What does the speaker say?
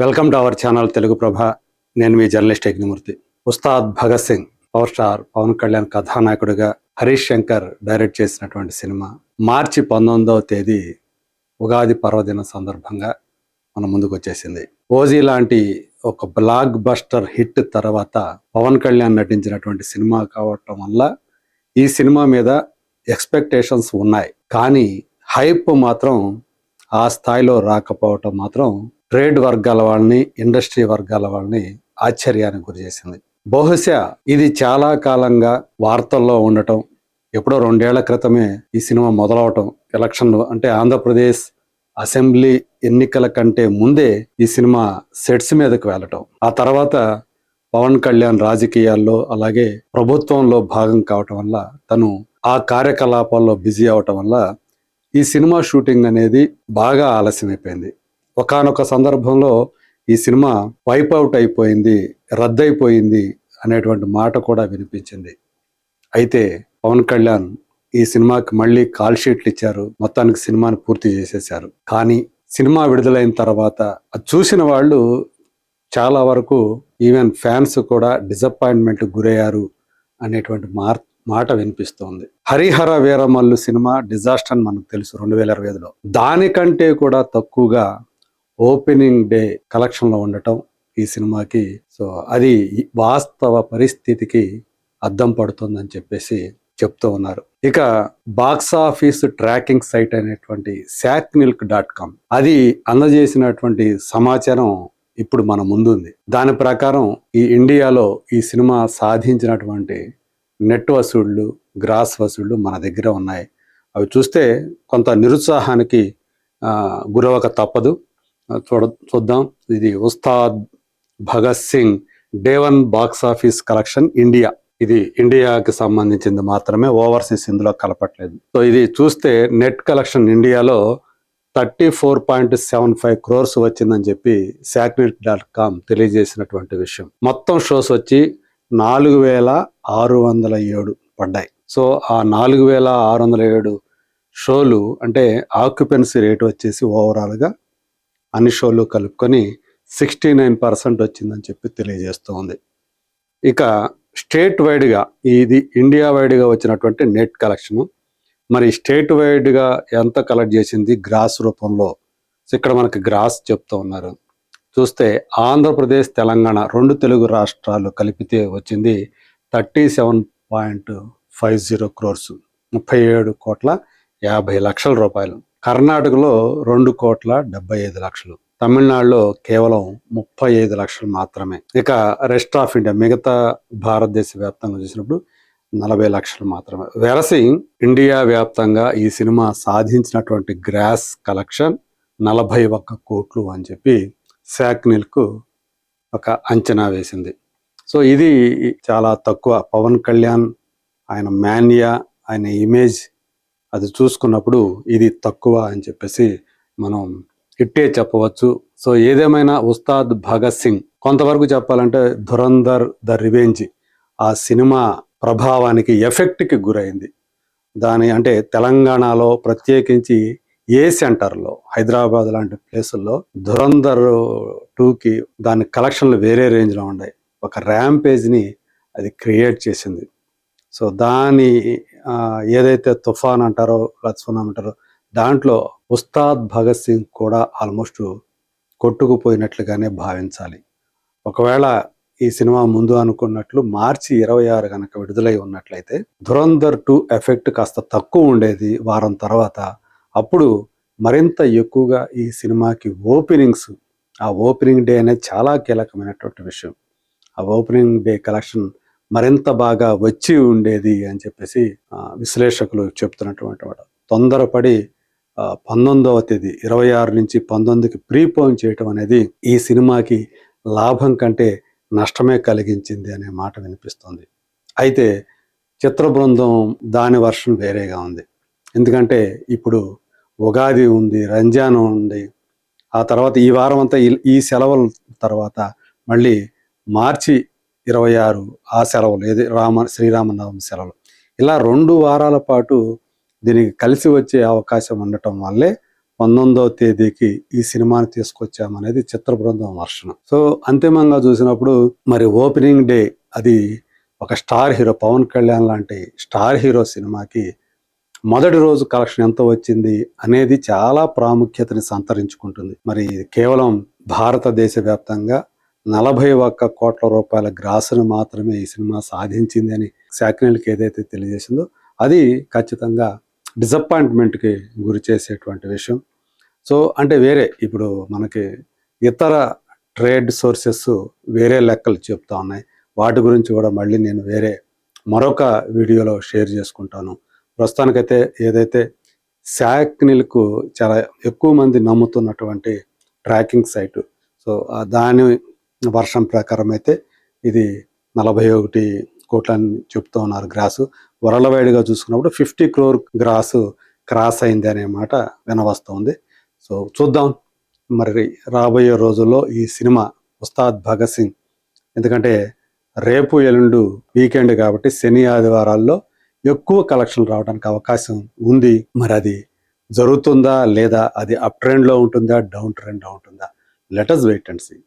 Welcome to our channel Telugu Prabha. నేను మీ journalist Yagnamurthy. Ustaad Bhagat Singh power star Pawan Kalyan కథానాయకుడిగా హరీష్ శంకర్ డైరెక్ట్ చేసినటువంటి సినిమా మార్చి 19వ తేదీ ఉగాది పర్వదిన సందర్భంగా మన ముందుకు వచ్చేసింది. ఓజీ లాంటి ఒక బ్లాక్ బస్టర్ హిట్ తర్వాత పవన్ కళ్యాణ్ నటించినటువంటి సినిమా కావటం వల్ల ఈ సినిమా మీద ఎక్స్పెక్టేషన్స్ ఉన్నాయి, కానీ హైప్ మాత్రం ఆ స్థాయిలో రాకపోవటం మాత్రం ట్రేడ్ వర్గాల వాళ్ళని, ఇండస్ట్రీ వర్గాల వాళ్ళని ఆశ్చర్యానికి గురి చేసింది. బహుశా ఇది చాలా కాలంగా వార్తల్లో ఉండటం, ఎప్పుడో 2 ఏళ్ల క్రితమే ఈ సినిమా మొదలవటం, ఎలక్షన్లు అంటే ఆంధ్రప్రదేశ్ అసెంబ్లీ ఎన్నికల కంటే ముందే ఈ సినిమా సెట్స్ మీదకు వెళ్ళటం, ఆ తర్వాత పవన్ కళ్యాణ్ రాజకీయాల్లో అలాగే ప్రభుత్వంలో భాగం కావటం వల్ల తను ఆ కార్యకలాపాల్లో బిజీ అవటం వల్ల ఈ సినిమా షూటింగ్ అనేది బాగా ఆలస్యమైపోయింది. ఒకానొక సందర్భంలో ఈ సినిమా వైప్ అవుట్ అయిపోయింది, రద్దయిపోయింది అనేటువంటి మాట కూడా వినిపించింది. అయితే పవన్ కళ్యాణ్ ఈ సినిమాకి మళ్ళీ కాల్ షీట్లు ఇచ్చారు, మొత్తానికి సినిమాని పూర్తి చేసేశారు. కానీ సినిమా విడుదలైన తర్వాత అది చూసిన వాళ్ళు చాలా వరకు, ఈవెన్ ఫ్యాన్స్ కూడా డిసప్పాయింట్మెంట్ గురయ్యారు అనేటువంటి మాట వినిపిస్తోంది. హరిహర వీరమల్లు సినిమా డిజాస్టర్ అని మనకు తెలుసు 2025లో. దానికంటే కూడా తక్కువగా ఓపెనింగ్ డే కలెక్షన్లో ఉండటం ఈ సినిమాకి, సో అది వాస్తవ పరిస్థితికి అద్దం పడుతుందని చెప్పేసి చెప్తూ ఉన్నారు. ఇక బాక్స్ ఆఫీస్ ట్రాకింగ్ సైట్ అనేటువంటి ShackMilk.com అది అందజేసినటువంటి సమాచారం ఇప్పుడు మన ముందుంది. దాని ప్రకారం ఈ ఇండియాలో ఈ సినిమా సాధించినటువంటి నెట్ వసూళ్లు, గ్రాస్ వసూళ్లు మన దగ్గర ఉన్నాయి. అవి చూస్తే కొంత నిరుత్సాహానికి గురవక తప్పదు. చూద్దాం. ఇది Ustaad Bhagat Singh day 1 box office collection India. ఇది ఇండియాకి సంబంధించింది మాత్రమే, ఓవర్సీస్ ఇందులో కలపట్లేదు. సో ఇది చూస్తే నెట్ కలెక్షన్ ఇండియాలో 34.75 crores వచ్చిందని చెప్పి ShackMilk.com తెలియజేసినటువంటి విషయం. మొత్తం షోస్ వచ్చి 4607 పడ్డాయి. సో ఆ 4607 షోలు అంటే ఆక్యుపెన్సీ రేట్ వచ్చేసి ఓవరాల్గా అన్ని షోలు కలుపుకొని 69% వచ్చిందని చెప్పి తెలియజేస్తోంది. ఇక స్టేట్ వైడ్గా, ఇది ఇండియా వైడ్గా వచ్చినటువంటి నెట్ కలెక్షను. మరి స్టేట్ వైడ్గా ఎంత కలెక్ట్ చేసింది గ్రాస్ రూపంలో, ఇక్కడ మనకి గ్రాస్ చెప్తూ ఉన్నారు. చూస్తే ఆంధ్రప్రదేశ్, తెలంగాణ 2 తెలుగు రాష్ట్రాలు కలిపితే వచ్చింది 37.50 crores, 37,50,00,000 రూపాయలు. కర్ణాటకలో 2,75,00,000, తమిళనాడులో కేవలం 35 లక్షలు మాత్రమే. ఇక రెస్ట్ ఆఫ్ ఇండియా, మిగతా భారతదేశ వ్యాప్తంగా చూసినప్పుడు 40 లక్షలు మాత్రమే. వెరసి ఇండియా వ్యాప్తంగా ఈ సినిమా సాధించినటువంటి గ్రాస్ కలెక్షన్ 41 కోట్లు అని చెప్పి ShackMilk ఒక అంచనా వేసింది. సో ఇది చాలా తక్కువ. పవన్ కళ్యాణ్ ఆయన మాన్యా, ఆయన ఇమేజ్ అది చూసుకున్నప్పుడు ఇది తక్కువ అని చెప్పేసి మనం ఇట్టే చెప్పవచ్చు. సో ఏదేమైనా ఉస్తాద్ భగత్ సింగ్ కొంతవరకు చెప్పాలంటే ధురంధర్ ద రివెంజ్ ఆ సినిమా ప్రభావానికి, ఎఫెక్ట్కి గురైంది. దాని అంటే తెలంగాణలో ప్రత్యేకించి ఏ సెంటర్లో, హైదరాబాద్ లాంటి ప్లేసుల్లో ధురంధర్ 2కి దాని కలెక్షన్లు వేరే రేంజ్లో ఉన్నాయి. ఒక ర్యాంపేజ్ని అది క్రియేట్ చేసింది. సో దాని ఏదైతే తుఫాన్ అంటారో, సునామీ అంటారో, దాంట్లో ఉస్తాద్ భగత్ సింగ్ కూడా ఆల్మోస్ట్ కొట్టుకుపోయినట్లుగానే భావించాలి. ఒకవేళ ఈ సినిమా ముందు అనుకున్నట్లు మార్చి 26 కనుక విడుదలై ఉన్నట్లయితే ధురంధర్ 2 ఎఫెక్ట్ కాస్త తక్కువ ఉండేది వారం తర్వాత. అప్పుడు మరింత ఎక్కువగా ఈ సినిమాకి ఓపెనింగ్స్, ఆ ఓపెనింగ్ డే అనేది చాలా కీలకమైనటువంటి విషయం. ఆ ఓపెనింగ్ డే కలెక్షన్ మరింత బాగా వచ్చి ఉండేది అని చెప్పేసి విశ్లేషకులు చెప్తున్నటువంటి మాట. తొందరపడి 19వ తేదీ 26 నుంచి 19కి ప్రీపోన్ చేయటం అనేది ఈ సినిమాకి లాభం కంటే నష్టమే కలిగించింది అనే మాట వినిపిస్తుంది. అయితే చిత్ర బృందం దాని వర్షన్ వేరేగా ఉంది. ఎందుకంటే ఇప్పుడు ఉగాది ఉంది, రంజాన్ ఉంది, ఆ తర్వాత ఈ వారం అంతా ఈ సెలవుల తర్వాత మళ్ళీ మార్చి 26 ఆ సెలవులు, ఏది శ్రీరామనవమి సెలవులు, ఇలా 2 వారాల పాటు దీనికి కలిసి వచ్చే అవకాశం ఉండటం వల్లే 19వ తేదీకి ఈ సినిమాని తీసుకొచ్చామనేది చిత్ర బృందం వర్షం. సో అంతిమంగా చూసినప్పుడు మరి ఓపెనింగ్ డే అది ఒక స్టార్ హీరో పవన్ కళ్యాణ్ లాంటి స్టార్ హీరో సినిమాకి మొదటి రోజు కలెక్షన్ ఎంత వచ్చింది అనేది చాలా ప్రాముఖ్యతని సంతరించుకుంటుంది. మరి ఇది కేవలం భారతదేశ వ్యాప్తంగా 41 కోట్ల రూపాయల గ్రాసును మాత్రమే ఈ సినిమా సాధించింది అని శాకినీలకి ఏదైతే తెలియజేసిందో అది ఖచ్చితంగా డిసప్పాయింట్మెంట్కి గురి చేసేటువంటి విషయం. సో అంటే వేరే ఇప్పుడు మనకి ఇతర ట్రేడ్ సోర్సెస్ వేరే లెక్కలు చెప్తా ఉన్నాయి. వాటి గురించి కూడా మళ్ళీ నేను వేరే మరొక వీడియోలో షేర్ చేసుకుంటాను. ప్రస్తుతానికైతే ఏదైతే శాకినీలకు చాలా ఎక్కువ మంది నమ్ముతున్నటువంటి ట్రాకింగ్ సైటు, సో దాని వర్షం ప్రకారం అయితే ఇది 41 కోట్లని చెప్తూ ఉన్నారు గ్రాసు. వరల్డ్ వైడ్గా చూసుకున్నప్పుడు 50 crore గ్రాసు క్రాస్ అయింది అనే మాట వినవస్తుంది. సో చూద్దాం మరి రాబోయే రోజుల్లో ఈ సినిమా ఉస్తాద్ భగత్ సింగ్, ఎందుకంటే రేపు ఎల్లుండు వీకెండ్ కాబట్టి శని ఆదివారాల్లో ఎక్కువ కలెక్షన్ రావడానికి అవకాశం ఉంది. మరి అది జరుగుతుందా లేదా, అది అప్ ట్రెండ్లో ఉంటుందా డౌన్ ట్రెండ్లో ఉంటుందా, let us wait and see.